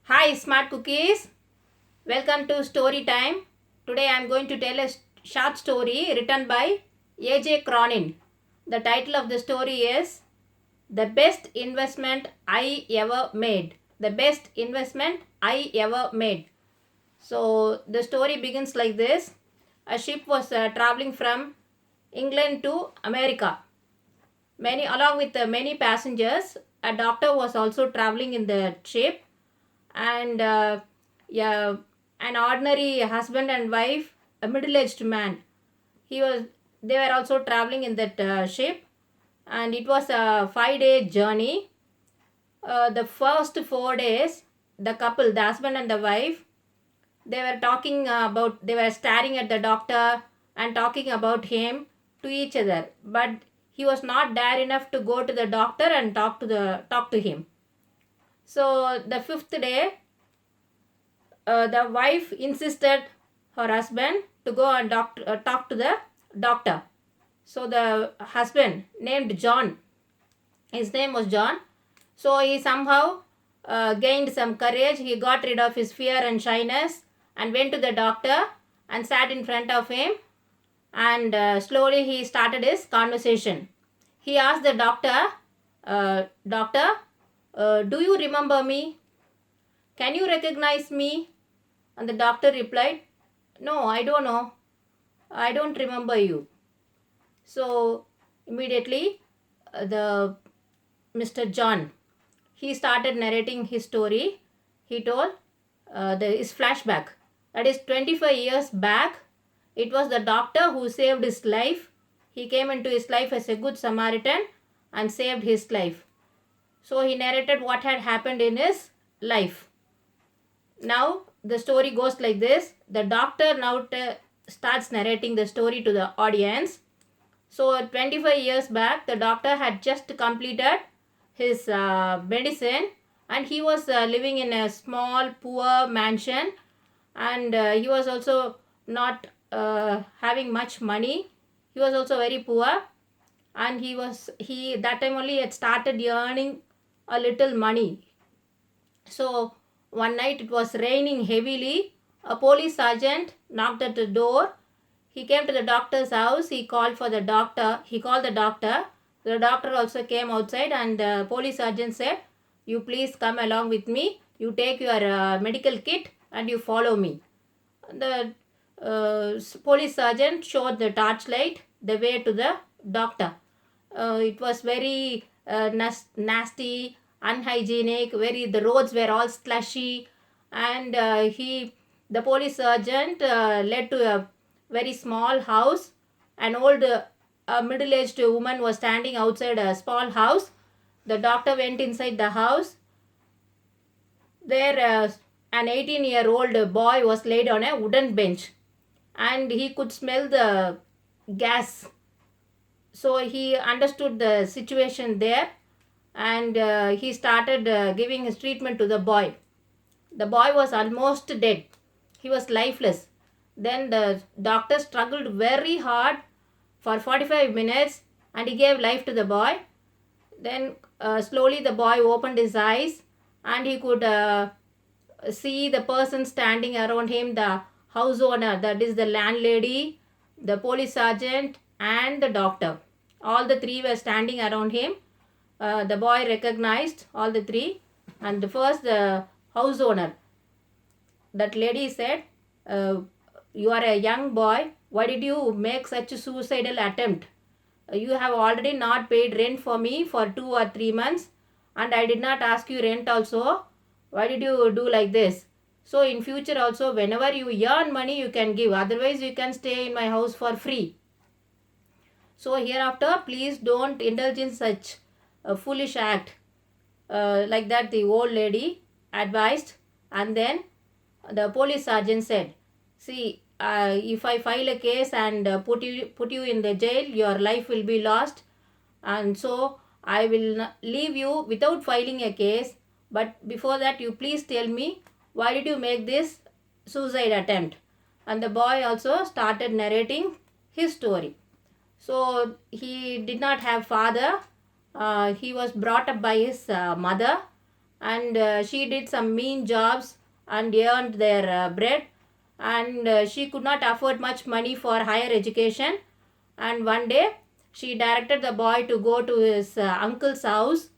Hi, smart cookies. Welcome to story time. Today I am going to tell a short story written by A.J. Cronin. The title of the story is The Best Investment I Ever Made. The Best Investment I Ever Made. So the story begins like this. A ship was traveling from England to America. Along with many passengers, a doctor was also traveling in the ship, and yeah, an ordinary husband and wife, a middle-aged man. He was. They were also traveling in that ship, and it was a 5-day journey. The first 4 days, the couple, the husband and the wife, they were talking about. They were staring at the doctor and talking about him to each other, but he was not dare enough to go to the doctor and talk to him. So the fifth day, the wife insisted her husband to go and talk to the doctor. So the husband, named John, his name was John. So he somehow gained some courage. He got rid of his fear and shyness and went to the doctor and sat in front of him, and slowly he started his conversation. He asked the doctor, Doctor, do you remember me? Can you recognize me? And the doctor replied, No, I don't know. I don't remember you. So immediately, the Mr. John, he started narrating his story. He told his flashback. That is 25 years back. It was the doctor who saved his life. He came into his life as a good Samaritan and saved his life. So he narrated what had happened in his life. Now the story goes like this. The doctor now starts narrating the story to the audience. So 25 years back, the doctor had just completed his medicine, and he was living in a small poor mansion, and he was also not having much money. He was also very poor, and he that time only had started earning a little money. So one night it was raining heavily. A police sergeant knocked at the door. He came to the doctor's house. He called for the doctor. He called the doctor. The doctor also came outside, and the police sergeant said, You please come along with me. You take your medical kit and you follow me. The police sergeant showed the torchlight the way to the doctor. It was very nasty, unhygienic. The roads were all slushy, and the police sergeant led to a very small house. An old, middle-aged woman was standing outside a small house. The doctor went inside the house. There, an 18-year-old boy was laid on a wooden bench, and he could smell the gas. So he understood the situation there, and he started giving his treatment to the boy. The boy was almost dead. He was lifeless. Then the doctor struggled very hard for 45 minutes, and he gave life to the boy. Then slowly the boy opened his eyes, and he could see the person standing around him, the house owner, that is the landlady, the police sergeant, and the doctor. All the three were standing around him. The boy recognized all the three, and the house owner, that lady said, You are a young boy. Why did you make such a suicidal attempt? You have already not paid rent for me for 2 or 3 months, and I did not ask you rent also. Why did you do like this? So in future also, whenever you earn money, you can give. Otherwise, you can stay in my house for free. So hereafter, please don't indulge in such a foolish act. Like that, the old lady advised, and then the police sergeant said, See, if I file a case and put you in the jail, your life will be lost, and so I will leave you without filing a case. But before that, you please tell me, why did you make this suicide attempt? And the boy also started narrating his story. So he did not have father. He was brought up by his mother, and she did some mean jobs and earned their bread, and she could not afford much money for higher education. And one day she directed the boy to go to his uncle's house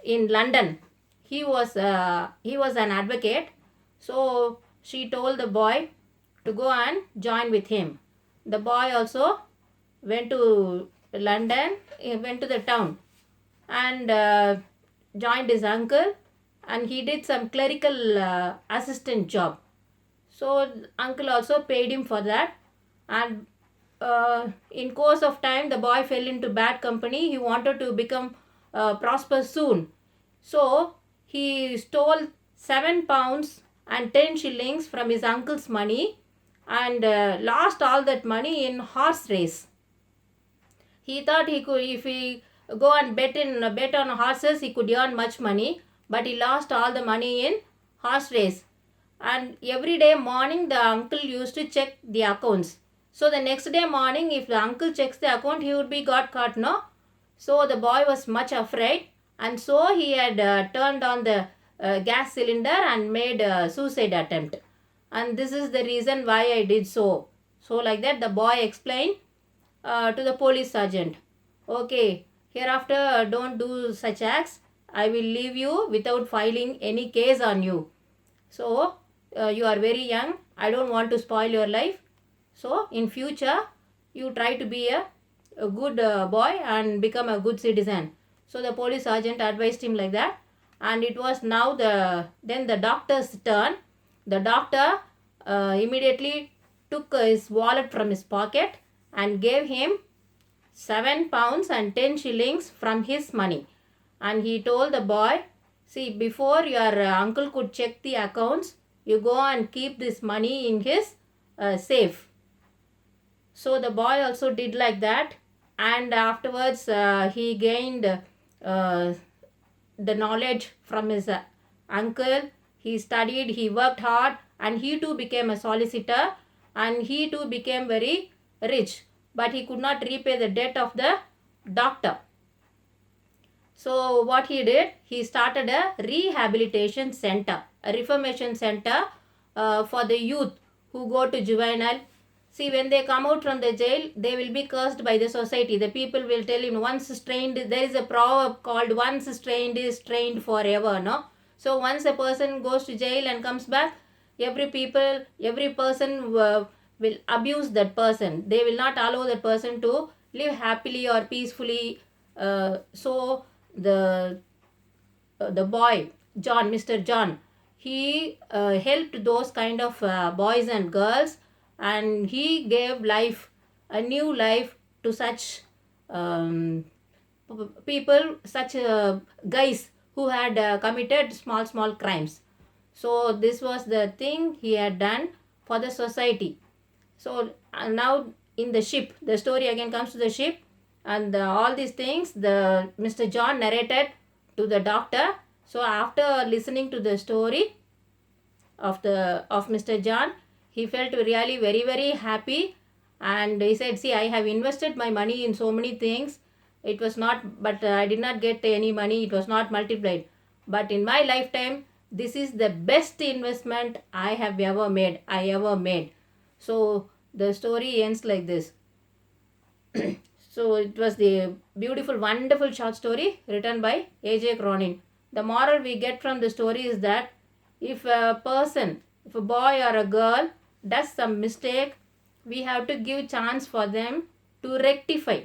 in London. He was an advocate, so she told the boy to go and join with him. The boy also went to London, he went to the town, and joined his uncle, and he did some clerical assistant job. So uncle also paid him for that, and in course of time the boy fell into bad company. He wanted to become prosperous soon, so he stole 7 pounds and 10 shillings from his uncle's money, and lost all that money in horse race. He thought he could, if he go and bet on horses, he could earn much money, but he lost all the money in horse race. And every day morning the uncle used to check the accounts. So the next day morning, if the uncle checks the account, he would be got caught, no? So the boy was much afraid, and so he had turned on the gas cylinder and made a suicide attempt. And this is the reason why I did so. So like that the boy explained to the police sergeant, okay, hereafter don't do such acts. I will leave you without filing any case on you. So you are very young, I don't want to spoil your life. So in future you try to be a good boy and become a good citizen. So the police sergeant advised him like that, and it was now then the doctor's turn. The doctor immediately took his wallet from his pocket and gave him 7 pounds and 10 shillings from his money. And he told the boy, see, before your uncle could check the accounts, you go and keep this money in his safe. So the boy also did like that, and afterwards he gained the knowledge from his uncle. He studied, he worked hard, and he too became a solicitor, and he too became very rich, but he could not repay the debt of the doctor. So what he did, he started a rehabilitation center, a reformation center for the youth who go to juvenile. See, when they come out from the jail, they will be cursed by the society. The people will tell him, once trained, there is a proverb called, once trained is trained forever, no? So once a person goes to jail and comes back, every person will abuse that person. They will not allow that person to live happily or peacefully. So the boy John, Mr. John, he helped those kind of boys and girls, and he gave life, a new life to such people, such guys who had committed small crimes. So this was the thing he had done for the society. So now in the ship, the story again comes to the ship, and all these things the Mr. John narrated to the doctor. So after listening to the story of Mr. John, he felt really very happy, and he said, see, I have invested my money in so many things. It was not, but I did not get any money. It was not multiplied. But in my lifetime, this is the best investment I ever made. So the story ends like this. So it was the beautiful, wonderful short story written by A.J. Cronin. The moral we get from the story is that if a boy or a girl does some mistake, we have to give chance for them to rectify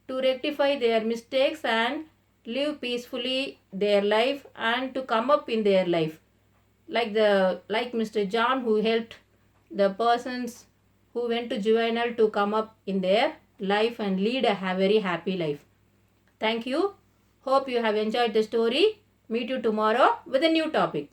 their mistakes and live peacefully their life and to come up in their life. Like Mr. John, who helped the persons who went to juvenile to come up in their life and lead a very happy life. Thank you. Hope you have enjoyed the story. Meet you tomorrow with a new topic.